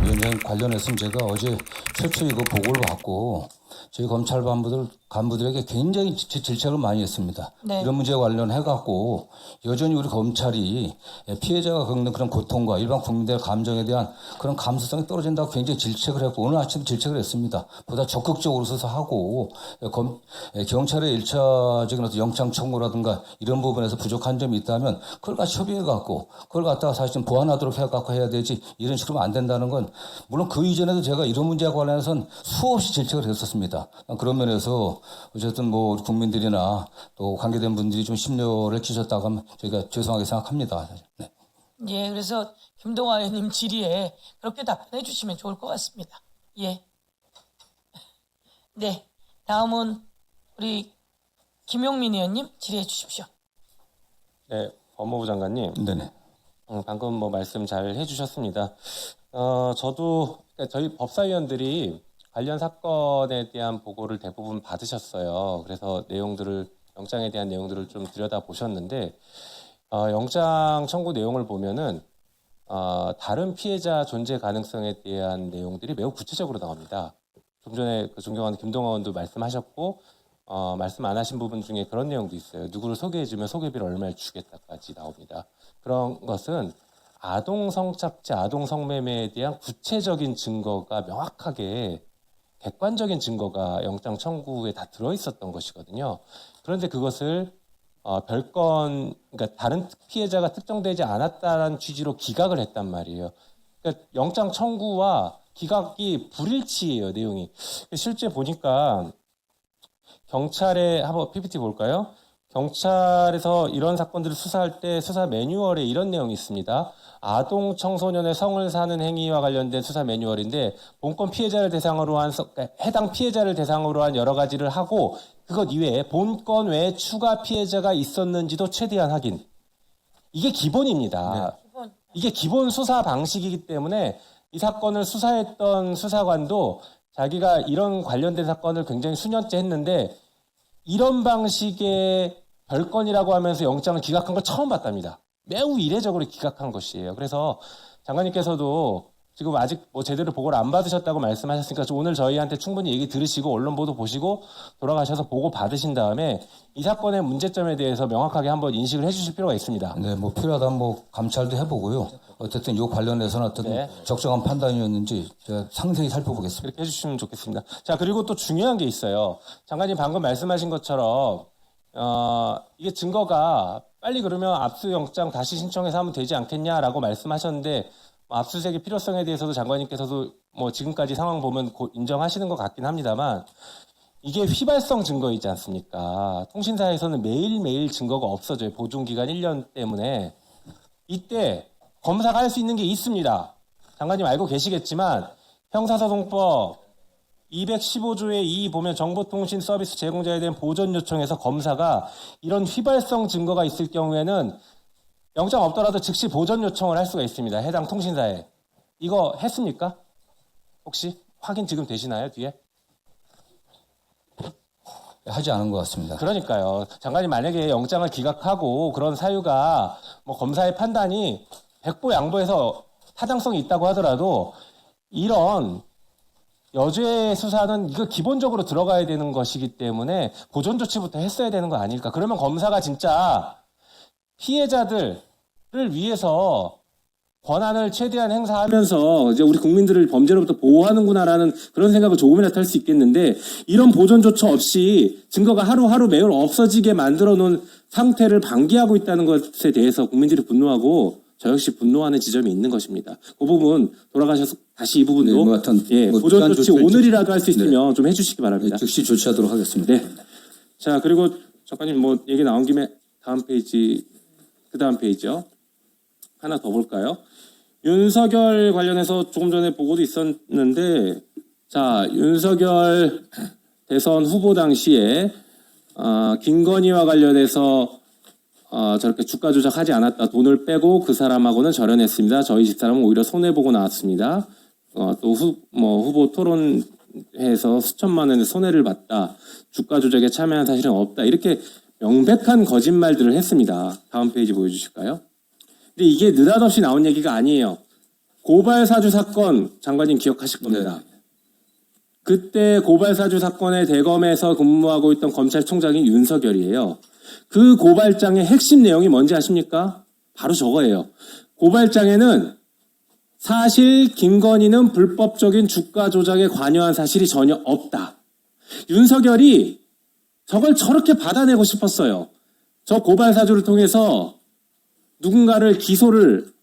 위원장 관련해서는 제가 어제 최초 이거 보고를 받고 저희 검찰 간부들에게 굉장히 질책을 많이 했습니다. 네. 이런 문제에 관련해갖고 여전히 우리 검찰이 피해자가 겪는 그런 고통과 일반 국민들의 감정에 대한 그런 감수성이 떨어진다고 굉장히 질책을 했고 오늘 아침 질책을 했습니다. 보다 적극적으로 서서 하고 경찰의 1차적인 어떤 영장 청구라든가 이런 부분에서 부족한 점이 있다면 그걸 같이 협의해갖고 그걸 갖다가 사실 좀 보완하도록 해갖고 해야 되지 이런 식으로 하면 안 된다는 건 물론 그 이전에도 제가 이런 문제와 관련해서는 수없이 질책을 했었습니다. 그런 면에서 어쨌든 뭐 우리 국민들이나 또 관계된 분들이 좀 심려를 끼쳤다고 하면 저희가 죄송하게 생각합니다. 네. 예, 그래서 김동완 의원님 질의에 그렇게 답변해 주시면 좋을 것 같습니다. 예. 네, 다음은 우리 김용민 의원님 질의해 주십시오. 네, 법무부 장관님. 네네. 방금 뭐 말씀 잘 해주셨습니다. 저도 저희 법사위원들이 관련 사건에 대한 보고를 대부분 받으셨어요. 그래서 영장에 대한 내용들을 좀 들여다 보셨는데, 영장 청구 내용을 보면은 다른 피해자 존재 가능성에 대한 내용들이 매우 구체적으로 나옵니다. 좀 전에 그 존경하는 김동완 의원도 말씀하셨고, 말씀 안 하신 부분 중에 그런 내용도 있어요. 누구를 소개해주면 소개비를 얼마를 주겠다까지 나옵니다. 그런 것은 아동 성착취, 아동 성매매에 대한 구체적인 증거가 명확하게 객관적인 증거가 영장 청구에 다 들어있었던 것이거든요. 그런데 그것을 그러니까 다른 피해자가 특정되지 않았다는 취지로 기각을 했단 말이에요. 그러니까 영장 청구와 기각이 불일치예요, 내용이. 실제 보니까 경찰에 한번 PPT 볼까요? 경찰에서 이런 사건들을 수사할 때 수사 매뉴얼에 이런 내용이 있습니다. 아동 청소년의 성을 사는 행위와 관련된 수사 매뉴얼인데 본건 피해자를 대상으로 한 해당 피해자를 대상으로 한 여러 가지를 하고 그것 이외에 본건 외에 추가 피해자가 있었는지도 최대한 확인. 이게 기본입니다. 기본. 이게 기본 수사 방식이기 때문에 이 사건을 수사했던 수사관도 자기가 이런 관련된 사건을 굉장히 수년째 했는데 이런 방식의 별건이라고 하면서 영장을 기각한 걸 처음 봤답니다. 매우 이례적으로 기각한 것이에요. 그래서 장관님께서도 지금 아직 뭐 제대로 보고를 안 받으셨다고 말씀하셨으니까 오늘 저희한테 충분히 얘기 들으시고 언론 보도 보시고 돌아가셔서 보고 받으신 다음에 이 사건의 문제점에 대해서 명확하게 한번 인식을 해주실 필요가 있습니다. 네, 뭐 필요하다면 뭐 감찰도 해보고요. 어쨌든 이 관련해서는 어떤 네. 적정한 판단이었는지 제가 상세히 살펴보겠습니다. 그렇게 해주시면 좋겠습니다. 자, 그리고 또 중요한 게 있어요. 장관님 방금 말씀하신 것처럼 이게 증거가 빨리 그러면 압수영장 다시 신청해서 하면 되지 않겠냐라고 말씀하셨는데 압수수색의 필요성에 대해서도 장관님께서도 뭐 지금까지 상황 보면 인정하시는 것 같긴 합니다만 이게 휘발성 증거이지 않습니까? 통신사에서는 매일매일 증거가 없어져요. 보존기간 1년 때문에. 이때 검사가 할 수 있는 게 있습니다. 장관님 알고 계시겠지만 형사소송법 215조의 2 보면 정보통신 서비스 제공자에 대한 보전 요청에서 검사가 이런 휘발성 증거가 있을 경우에는 영장 없더라도 즉시 보전 요청을 할 수가 있습니다. 해당 통신사에. 이거 했습니까? 혹시 확인 지금 되시나요? 뒤에? 하지 않은 것 같습니다. 그러니까요. 장관님 만약에 영장을 기각하고 그런 사유가 뭐 검사의 판단이 백보양보해서 타당성이 있다고 하더라도 이런 여죄 수사는 이거 기본적으로 들어가야 되는 것이기 때문에 보존 조치부터 했어야 되는 거 아닐까. 그러면 검사가 진짜 피해자들을 위해서 권한을 최대한 행사하면서 이제 우리 국민들을 범죄로부터 보호하는구나라는 그런 생각을 조금이라도 할 수 있겠는데 이런 보존 조치 없이 증거가 하루하루 매일 없어지게 만들어 놓은 상태를 방기하고 있다는 것에 대해서 국민들이 분노하고 저 역시 분노하는 지점이 있는 것입니다. 그 부분 돌아가셔서 다시 이 부분도 네, 뭐 하여튼 뭐 보존 조치 조치를 오늘이라도 할 수 있으면 좀 해주시기 바랍니다. 즉시 조치하도록 하겠습니다. 네. 자, 그리고 작가님 뭐 얘기 나온 김에 다음 페이지, 그 다음 페이지요. 하나 더 볼까요? 윤석열 관련해서 조금 전에 보고도 있었는데, 자, 윤석열 대선 후보 당시에, 김건희와 관련해서, 저렇게 주가 조작하지 않았다. 돈을 빼고 그 사람하고는 절연했습니다. 저희 집사람은 오히려 손해보고 나왔습니다. 또 후보 토론회에서 수천만 원의 손해를 봤다. 주가 조작에 참여한 사실은 없다. 이렇게 명백한 거짓말들을 했습니다. 다음 페이지 보여주실까요? 근데 이게 느닷없이 나온 얘기가 아니에요. 고발사주 사건 장관님 기억하실 겁니다. 그때 고발사주 사건의 대검에서 근무하고 있던 검찰총장이 윤석열이에요. 그 고발장의 핵심 내용이 뭔지 아십니까? 바로 저거예요. 고발장에는 사실 김건희는 불법적인 주가 조작에 관여한 사실이 전혀 없다. 윤석열이 저걸 저렇게 받아내고 싶었어요. 저 고발사주를 통해서 누군가를 기소를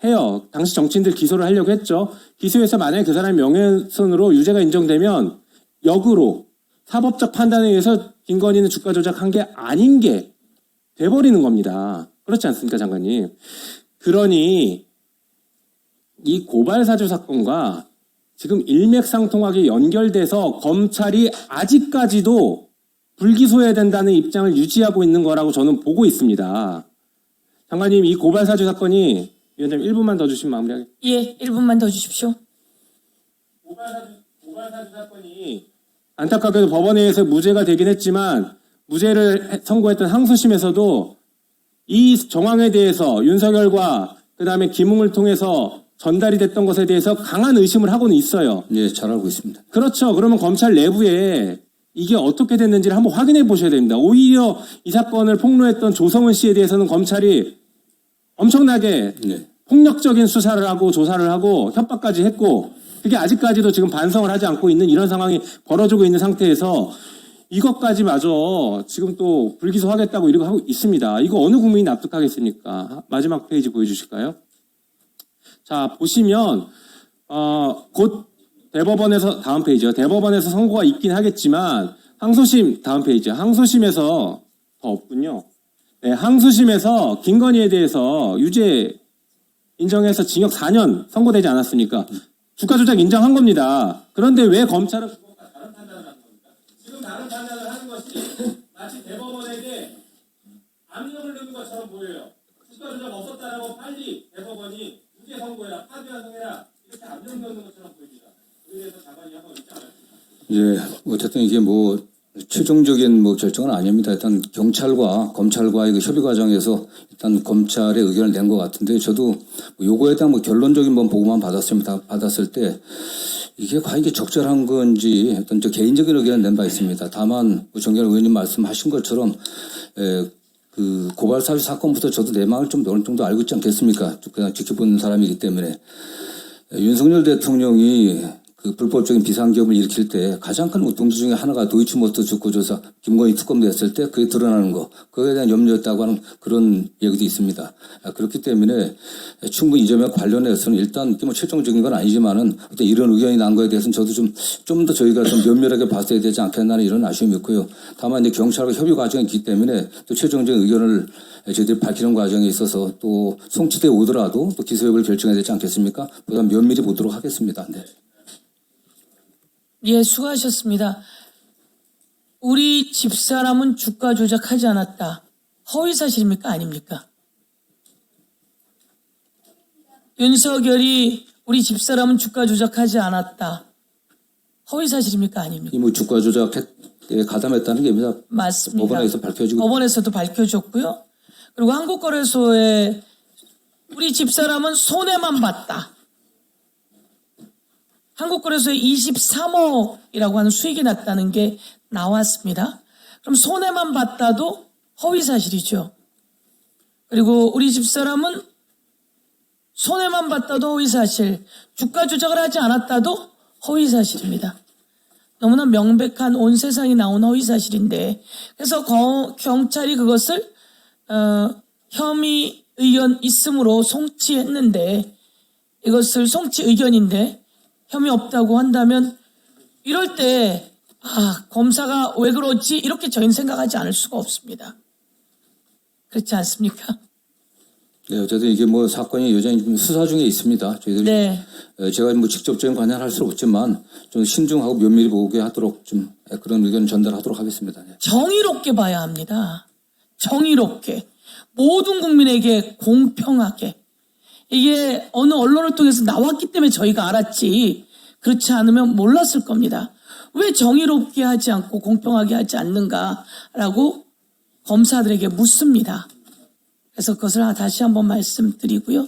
해요. 당시 정치인들 기소를 하려고 했죠. 기소해서 만약에 그 사람이 명예훼손으로 유죄가 인정되면 역으로 사법적 판단에 의해서 김건희는 주가 조작한 게 아닌 게 돼버리는 겁니다. 그렇지 않습니까, 장관님? 그러니 이 고발사주 사건과 지금 일맥상통하게 연결돼서 검찰이 아직까지도 불기소해야 된다는 입장을 유지하고 있는 거라고 저는 보고 있습니다. 장관님, 이 고발사주 사건이 위원장님 1분만 더 주시면 마무리하겠습니다. 예, 1분만 더 주십시오. 고발사주 사건이 안타깝게도 법원에서 무죄가 되긴 했지만 무죄를 선고했던 항소심에서도 이 정황에 대해서 윤석열과 그다음에 김웅을 통해서 전달이 됐던 것에 대해서 강한 의심을 하고는 있어요. 예, 잘 알고 있습니다. 그렇죠. 그러면 검찰 내부에 이게 어떻게 됐는지를 한번 확인해 보셔야 됩니다. 오히려 이 사건을 폭로했던 조성은 씨에 대해서는 검찰이 엄청나게 네. 폭력적인 수사를 하고 조사를 하고 협박까지 했고 그게 아직까지도 지금 반성을 하지 않고 있는 이런 상황이 벌어지고 있는 상태에서 이것까지마저 지금 또 불기소하겠다고 이러고 하고 있습니다. 이거 어느 국민이 납득하겠습니까? 마지막 페이지 보여주실까요? 자, 보시면 곧 대법원에서 다음 페이지요. 대법원에서 선고가 있긴 하겠지만 항소심 다음 페이지요. 항소심에서 더 없군요. 네, 항소심에서 김건희에 대해서 유죄 인정해서 징역 4년 선고되지 않았습니까? 주가 조작 인정한 겁니다. 그런데 왜 검찰은 그것과 다른 판단을 하는 겁니까? 지금 다른 판단을 하는 것이 마치 대법원에게 압력을 넣는 것처럼 보여요. 주가 조작 없었다라고 빨리 대법원이 무죄 선고해라, 파기 환송해라 이렇게 압력 넣는 것처럼 보입니다. 그래서 장관이 한번 입장을. 예, 어쨌든 이게 뭐 최종적인 뭐 결정은 아닙니다. 일단 경찰과 검찰과의 그 협의 과정에서 일단 검찰의 의견을 낸 것 같은데 저도 요거에 대한 뭐 결론적인 보고만 받았을 때 이게 과연 이게 적절한 건지 어떤 저 개인적인 의견을 낸 바 있습니다. 다만 정결 의원님 말씀하신 것처럼 그 고발사주 사건부터 저도 내막을 좀 어느 정도 알고 있지 않겠습니까? 그냥 지켜본 사람이기 때문에 윤석열 대통령이 그 불법적인 비상기업을 일으킬 때 가장 큰 동기 중에 하나가 도이치모터 주가조사 김건희 특검 냈을 때 그게 드러나는 거, 그거에 대한 염려였다고 하는 그런 얘기도 있습니다. 그렇기 때문에 충분히 이 점에 관련해서는 일단 뭐 최종적인 건 아니지만은 어떤 이런 의견이 난 거에 대해서는 저도 좀 더 저희가 좀 면밀하게 봤어야 되지 않겠나는 이런 아쉬움이 있고요. 다만 이제 경찰과 협의 과정이 있기 때문에 또 최종적인 의견을 저희들이 밝히는 과정에 있어서 또 송치돼 오더라도 또 기소 여부를 결정해야 되지 않겠습니까? 보다 면밀히 보도록 하겠습니다. 네. 예, 수고하셨습니다. 우리 집사람은 주가 조작하지 않았다. 허위 사실입니까? 아닙니까? 윤석열이 우리 집사람은 주가 조작하지 않았다. 허위 사실입니까? 아닙니까? 이 뭐 주가 조작에 가담했다는 게 맞습니다. 법원에서 밝혀지고 법원에서도 밝혀졌고요. 그리고 한국거래소에 우리 집사람은 손해만 봤다. 한국거래소에 23억이라고 하는 수익이 났다는 게 나왔습니다. 그럼 손해만 봤다도 허위 사실이죠. 그리고 우리 집사람은 손해만 봤다도 허위 사실, 주가 조작을 하지 않았다도 허위 사실입니다. 너무나 명백한 온 세상이 나온 허위 사실인데, 그래서 경찰이 그것을 혐의 의견 있음으로 송치했는데, 이것을 송치 의견인데 혐의 없다고 한다면 이럴 때 검사가 왜 그러지? 이렇게 저희는 생각하지 않을 수가 없습니다. 그렇지 않습니까? 네, 어쨌든 이게 뭐 사건이 여전히 수사 중에 있습니다. 저희들이 네. 제가 뭐 직접적인 관여를 할 수는 없지만 좀 신중하고 면밀히 보게 하도록 좀 그런 의견 전달하도록 하겠습니다. 네. 정의롭게 봐야 합니다. 정의롭게. 모든 국민에게 공평하게. 이게 어느 언론을 통해서 나왔기 때문에 저희가 알았지 그렇지 않으면 몰랐을 겁니다. 왜 정의롭게 하지 않고 공평하게 하지 않는가라고 검사들에게 묻습니다. 그래서 그것을 다시 한번 말씀드리고요.